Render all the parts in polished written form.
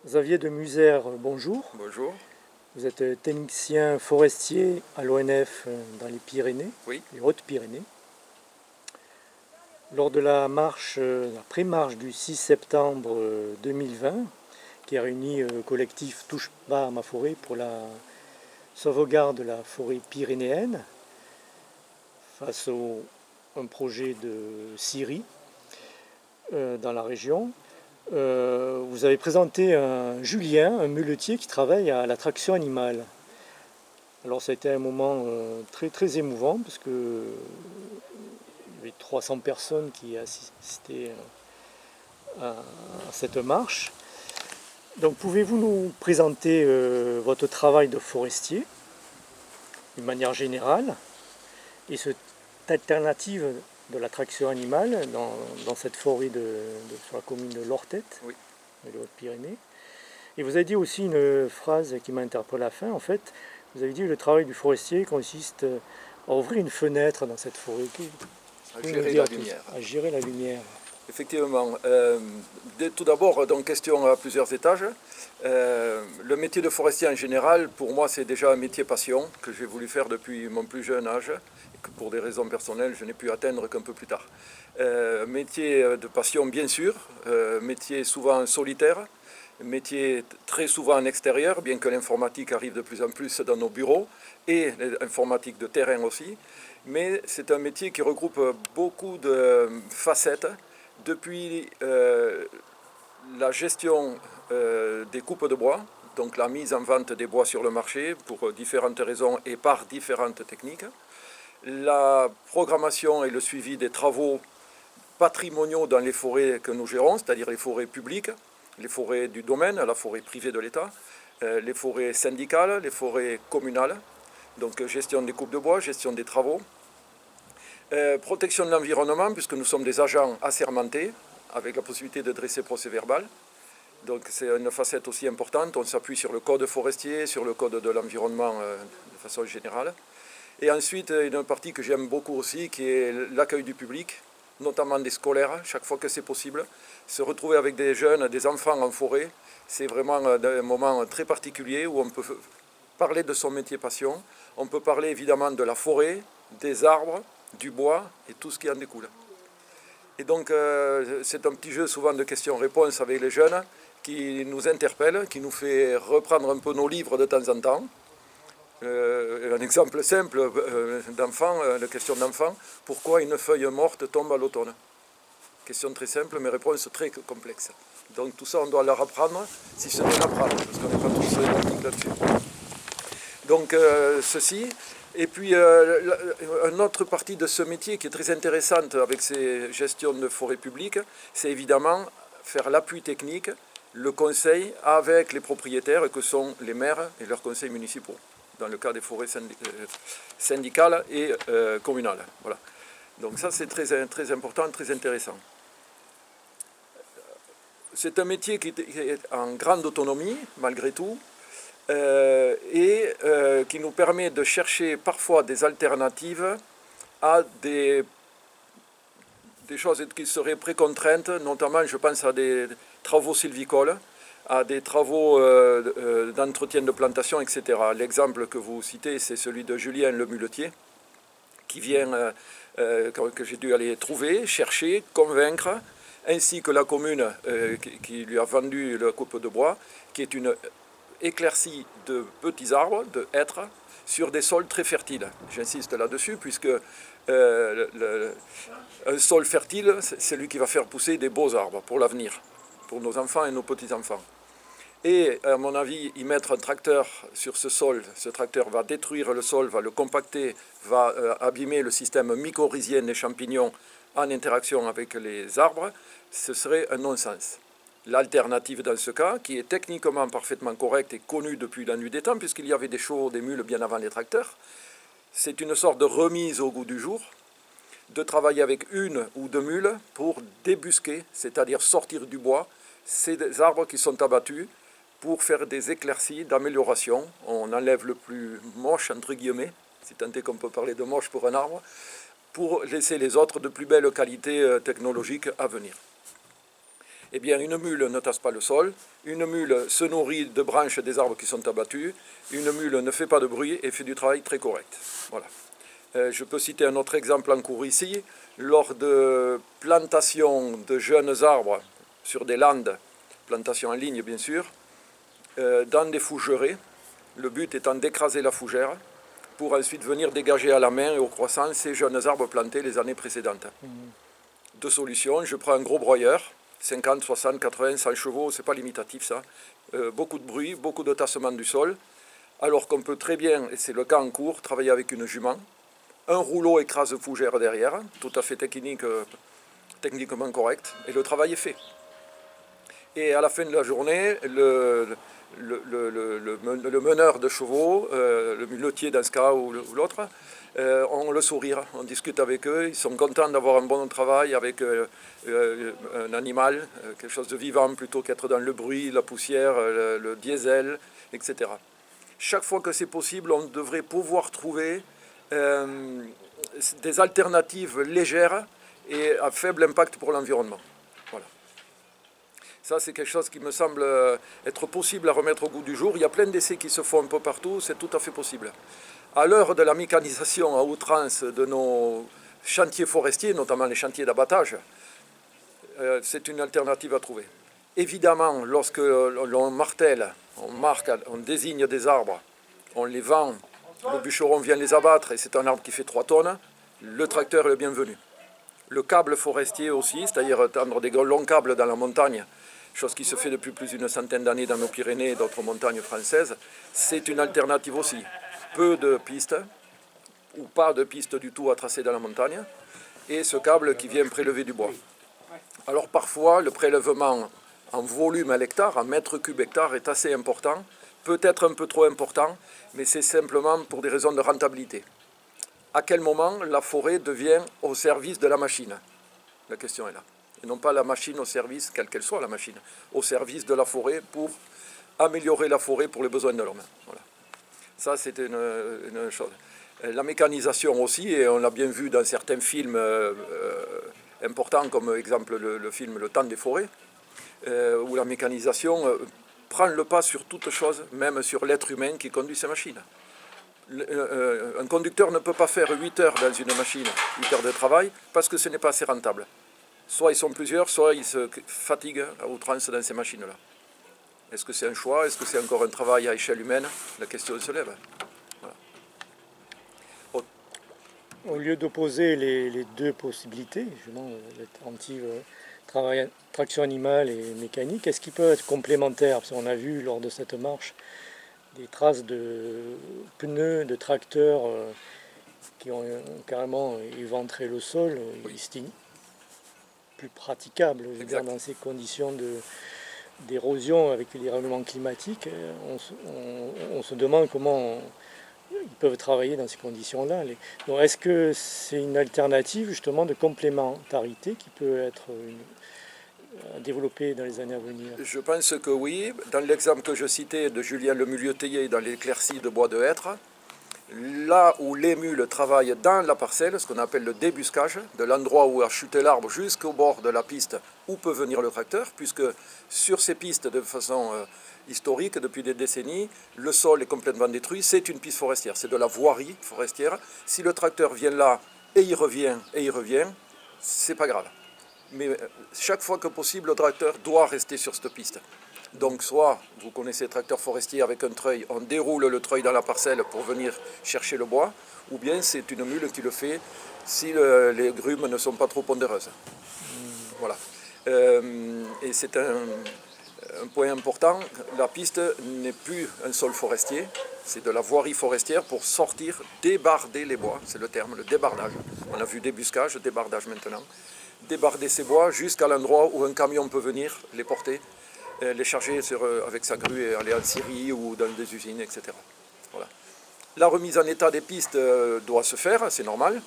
Xavier de Musère, bonjour. Bonjour. Vous êtes technicien forestier à l'ONF dans les Pyrénées, Oui. les Hautes-Pyrénées. Lors de la marche, la pré-marche du 6 septembre 2020, qui a réuni le collectif Touche pas à ma forêt pour la sauvegarde de la forêt pyrénéenne, face à un projet de scierie dans la région, vous avez présenté Julien, un muletier qui travaille à la traction animale. Alors ça a été un moment très, très émouvant parce que il y avait 300 personnes qui assistaient à cette marche. Donc pouvez-vous nous présenter votre travail de forestier d'une manière générale et cette alternative de la traction animale dans cette forêt sur la commune de Lortet, Oui. de les Hautes-Pyrénées. Et vous avez dit aussi une phrase qui m'a interpellé à la fin, en fait, vous avez dit que le travail du forestier consiste à ouvrir une fenêtre dans cette forêt. À gérer la lumière. À gérer la lumière. Effectivement. Tout d'abord, donc question à plusieurs étages. Le métier de forestier en général, pour moi, c'est déjà un métier passion que j'ai voulu faire depuis mon plus jeune âge et que pour des raisons personnelles, je n'ai pu atteindre qu'un peu plus tard. Métier de passion, bien sûr, métier souvent solitaire, métier très souvent en extérieur, bien que l'informatique arrive de plus en plus dans nos bureaux, et l'informatique de terrain aussi. Mais c'est un métier qui regroupe beaucoup de facettes, depuis la gestion des coupes de bois, donc la mise en vente des bois sur le marché pour différentes raisons et par différentes techniques, la programmation et le suivi des travaux patrimoniaux dans les forêts que nous gérons, c'est-à-dire les forêts publiques, les forêts du domaine, la forêt privée de l'État, les forêts syndicales, les forêts communales, donc gestion des coupes de bois, gestion des travaux, protection de l'environnement, puisque nous sommes des agents assermentés, avec la possibilité de dresser procès-verbal. Donc c'est une facette aussi importante. On s'appuie sur le code forestier, sur le code de l'environnement de façon générale. Et ensuite, une partie que j'aime beaucoup aussi, qui est l'accueil du public, notamment des scolaires, chaque fois que c'est possible. Se retrouver avec des jeunes, des enfants en forêt, c'est vraiment un moment très particulier où on peut parler de son métier passion. On peut parler évidemment de la forêt, des arbres, du bois et tout ce qui en découle. Et donc c'est un petit jeu souvent de questions-réponses avec les jeunes qui nous interpelle, qui nous fait reprendre un peu nos livres de temps en temps. Un exemple simple d'enfant, de question d'enfant, pourquoi une feuille morte tombe à l'automne? Question très simple, mais réponse très complexe. Donc tout ça, on doit leur apprendre, si ce n'est l'apprendre, parce qu'on n'est pas tous identiques là-dessus. Donc ceci, et puis une autre partie de ce métier qui est très intéressante avec ces gestions de forêts publiques, c'est évidemment faire l'appui technique, le conseil avec les propriétaires que sont les maires et leurs conseils municipaux, dans le cas des forêts syndicales et communales. Voilà. Donc ça c'est très important, très intéressant. C'est un métier qui est en grande autonomie, malgré tout, qui nous permet de chercher parfois des alternatives à des choses qui seraient précontraintes, notamment je pense à des travaux sylvicoles, à des travaux d'entretien de plantation, etc. L'exemple que vous citez, c'est celui de Julien le muletier, qui vient, que j'ai dû aller trouver, chercher, convaincre, ainsi que la commune qui lui a vendu la coupe de bois, qui est une éclaircie de petits arbres, de hêtres, sur des sols très fertiles. J'insiste là-dessus, puisque un sol fertile, c'est celui qui va faire pousser des beaux arbres pour l'avenir, pour nos enfants et nos petits-enfants. Et à mon avis, y mettre un tracteur sur ce sol, ce tracteur va détruire le sol, va le compacter, va abîmer le système mycorhizien des champignons en interaction avec les arbres, ce serait un non-sens. L'alternative dans ce cas, qui est techniquement parfaitement correcte et connue depuis la nuit des temps, puisqu'il y avait des chevaux, des mules bien avant les tracteurs, c'est une sorte de remise au goût du jour, de travailler avec une ou deux mules pour débusquer, c'est-à-dire sortir du bois, ces arbres qui sont abattus, pour faire des éclaircies d'amélioration. On enlève le plus moche, entre guillemets, si tant est qu'on peut parler de moche pour un arbre, pour laisser les autres de plus belle qualité technologique à venir. Eh bien, une mule ne tasse pas le sol, une mule se nourrit de branches des arbres qui sont abattus, une mule ne fait pas de bruit et fait du travail très correct. Voilà. Je peux citer un autre exemple en cours ici. Lors de plantation de jeunes arbres sur des landes, plantation en ligne bien sûr, dans des fougères, le but étant d'écraser la fougère pour ensuite venir dégager à la main et au croissant ces jeunes arbres plantés les années précédentes. Deux solutions, je prends un gros broyeur, 50, 60, 80, 100 chevaux, c'est pas limitatif ça, beaucoup de bruit, beaucoup de tassement du sol, alors qu'on peut très bien, et c'est le cas en cours, travailler avec une jument. Un rouleau écrase fougère derrière, tout à fait techniquement correct, et le travail est fait. Et à la fin de la journée, le meneur de chevaux, le muletier dans ce cas ou l'autre, ont le sourire, on discute avec eux, ils sont contents d'avoir un bon travail avec un animal, quelque chose de vivant plutôt qu'être dans le bruit, la poussière, le diesel, etc. Chaque fois que c'est possible, on devrait pouvoir trouver des alternatives légères et à faible impact pour l'environnement. Voilà. Ça, c'est quelque chose qui me semble être possible à remettre au goût du jour. Il y a plein d'essais qui se font un peu partout, c'est tout à fait possible. À l'heure de la mécanisation à outrance de nos chantiers forestiers, notamment les chantiers d'abattage, c'est une alternative à trouver. Évidemment, lorsque l'on martèle, on marque, on désigne des arbres, on les vend, le bûcheron vient les abattre et c'est un arbre qui fait 3 tonnes, le tracteur est le bienvenu. Le câble forestier aussi, c'est-à-dire tendre des longs câbles dans la montagne, chose qui se fait depuis plus d'une centaine d'années dans nos Pyrénées et d'autres montagnes françaises, c'est une alternative aussi. Peu de pistes, ou pas de pistes du tout à tracer dans la montagne, et ce câble qui vient prélever du bois. Alors parfois, le prélèvement en volume à l'hectare, en mètres cubes hectare, est assez important, peut-être un peu trop important, mais c'est simplement pour des raisons de rentabilité. À quel moment la forêt devient au service de la machine? La question est là. Et non pas la machine au service, quelle qu'elle soit la machine, au service de la forêt pour améliorer la forêt pour les besoins de l'homme. Voilà. Ça, c'est une chose. La mécanisation aussi, et on l'a bien vu dans certains films importants, comme exemple le film Le Temps des forêts, où la mécanisation prend le pas sur toute chose, même sur l'être humain qui conduit ces machines. Un conducteur ne peut pas faire 8 heures dans une machine, 8 heures de travail, parce que ce n'est pas assez rentable. Soit ils sont plusieurs, soit ils se fatiguent à outrance dans ces machines-là. Est-ce que c'est un choix? Est-ce que c'est encore un travail à échelle humaine? La question se lève. Voilà. Au lieu d'opposer les deux possibilités, justement, l'alternative traction animale et mécanique, est-ce qu'ils peuvent être complémentaires? Parce qu'on a vu lors de cette marche des traces de pneus, de tracteurs qui ont carrément éventré le sol. Oui. C'est plus praticable, je veux dire, dans ces conditions d'érosion avec les règlements climatiques. On se demande comment ils peuvent travailler dans ces conditions-là. Donc, est-ce que c'est une alternative justement de complémentarité qui peut être développée dans les années à venir? Je pense que oui. Dans l'exemple que je citais de Julien Lemullier dans l'éclaircie de bois de hêtre, là où les mules travaillent dans la parcelle, ce qu'on appelle le débuscage, de l'endroit où a chuté l'arbre jusqu'au bord de la piste où peut venir le tracteur, puisque sur ces pistes, de façon historique, depuis des décennies, le sol est complètement détruit, c'est une piste forestière, c'est de la voirie forestière. Si le tracteur vient là et il revient, c'est pas grave. Mais chaque fois que possible, le tracteur doit rester sur cette piste. Donc soit, vous connaissez le tracteur forestier avec un treuil, on déroule le treuil dans la parcelle pour venir chercher le bois, ou bien c'est une mule qui le fait si les grumes ne sont pas trop pondéreuses. Voilà. Et c'est un point important, la piste n'est plus un sol forestier, c'est de la voirie forestière pour sortir, débarder les bois, c'est le terme, le débardage. On a vu débuscage, débardage maintenant. Débarder ces bois jusqu'à l'endroit où un camion peut venir les porter, les charger avec sa grue et aller en Syrie ou dans des usines, etc. Voilà. La remise en état des pistes doit se faire, c'est normal.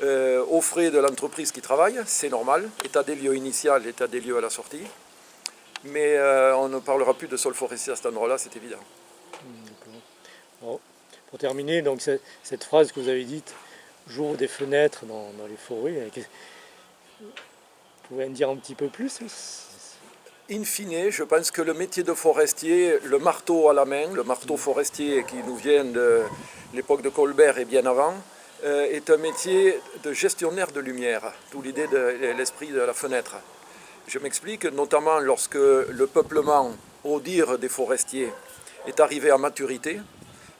Aux frais de l'entreprise qui travaille, c'est normal. État des lieux initial, état des lieux à la sortie. Mais on ne parlera plus de sol forestier à cet endroit-là, c'est évident. Bon, pour terminer, donc cette phrase que vous avez dite, j'ouvre des fenêtres dans les forêts, vous pouvez en dire un petit peu plus? In fine, je pense que le métier de forestier, le marteau à la main, le marteau forestier qui nous vient de l'époque de Colbert et bien avant, est un métier de gestionnaire de lumière, d'où l'idée de l'esprit de la fenêtre. Je m'explique, notamment lorsque le peuplement, au dire des forestiers, est arrivé à maturité,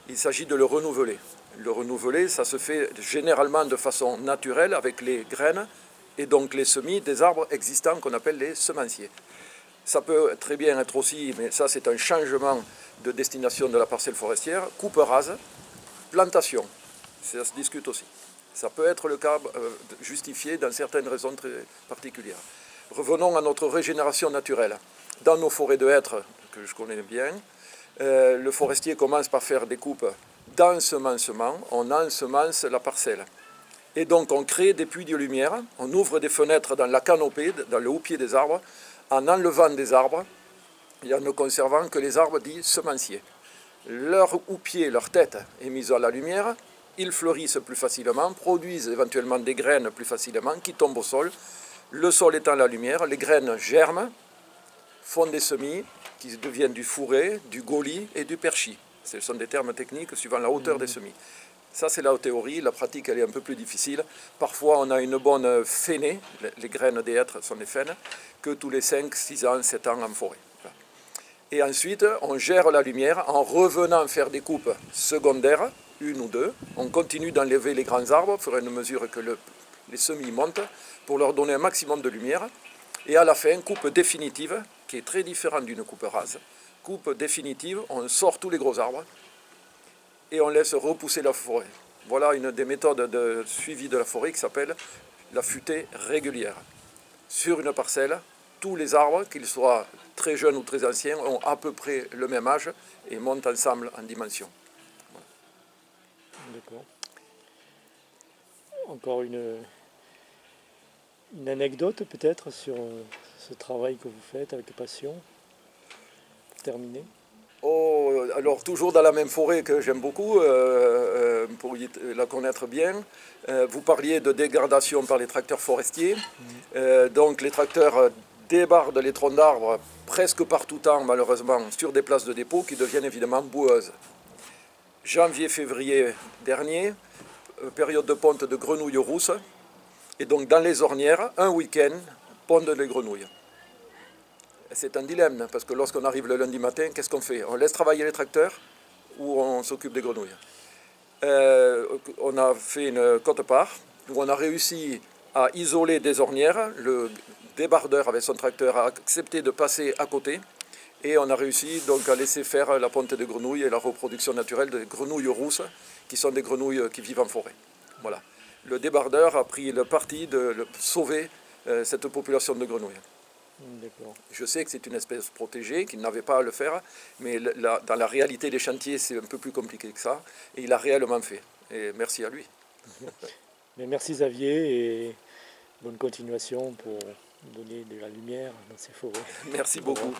il s'agit de le renouveler. Le renouveler, ça se fait généralement de façon naturelle avec les graines et donc les semis des arbres existants qu'on appelle les semenciers. Ça peut très bien être aussi, mais ça c'est un changement de destination de la parcelle forestière, coupe rase, plantation, ça se discute aussi. Ça peut être le cas justifié dans certaines raisons très particulières. Revenons à notre régénération naturelle. Dans nos forêts de hêtres, que je connais bien, le forestier commence par faire des coupes d'ensemencement, on ensemence la parcelle. Et donc on crée des puits de lumière, on ouvre des fenêtres dans la canopée, dans le haut-pied des arbres, en enlevant des arbres et en ne conservant que les arbres dits semenciers. Leur houppier, leur tête est mise à la lumière, ils fleurissent plus facilement, produisent éventuellement des graines plus facilement qui tombent au sol. Le sol étant la lumière, les graines germent, font des semis qui deviennent du fourré, du gaulis et du perchis. Ce sont des termes techniques suivant la hauteur des semis. Ça, c'est la théorie. La pratique, elle est un peu plus difficile. Parfois, on a une bonne fainée. Les graines des hêtres sont des faines, que tous les 5, 6 ans, 7 ans en forêt. Et ensuite, on gère la lumière en revenant faire des coupes secondaires, une ou deux. On continue d'enlever les grands arbres, au fur et à mesure que les semis montent, pour leur donner un maximum de lumière. Et à la fin, coupe définitive, qui est très différente d'une coupe rase. Coupe définitive, on sort tous les gros arbres et on laisse repousser la forêt. Voilà une des méthodes de suivi de la forêt qui s'appelle la futée régulière. Sur une parcelle, tous les arbres, qu'ils soient très jeunes ou très anciens, ont à peu près le même âge et montent ensemble en dimension. Voilà. D'accord. Encore une anecdote peut-être sur ce travail que vous faites avec passion, pour terminer. Oh, alors toujours dans la même forêt que j'aime beaucoup, pour la connaître bien, vous parliez de dégradation par les tracteurs forestiers. Donc les tracteurs débardent les troncs d'arbres presque par tout temps, malheureusement, sur des places de dépôt qui deviennent évidemment boueuses. Janvier-février dernier, période de ponte de grenouilles rousses, et donc dans les ornières, un week-end, pondent les grenouilles. C'est un dilemme, parce que lorsqu'on arrive le lundi matin, qu'est-ce qu'on fait? On laisse travailler les tracteurs ou on s'occupe des grenouilles? On a fait une quote-part, où on a réussi à isoler des ornières. Le débardeur avec son tracteur a accepté de passer à côté, et on a réussi donc à laisser faire la ponte des grenouilles et la reproduction naturelle des grenouilles rousses, qui sont des grenouilles qui vivent en forêt. Voilà. Le débardeur a pris le parti de sauver cette population de grenouilles. Je sais que c'est une espèce protégée, qu'il n'avait pas à le faire, mais dans la réalité des chantiers, c'est un peu plus compliqué que ça. Et il a réellement fait. Et merci à lui. Mais merci Xavier et bonne continuation pour donner de la lumière dans ces forêts. Merci beaucoup.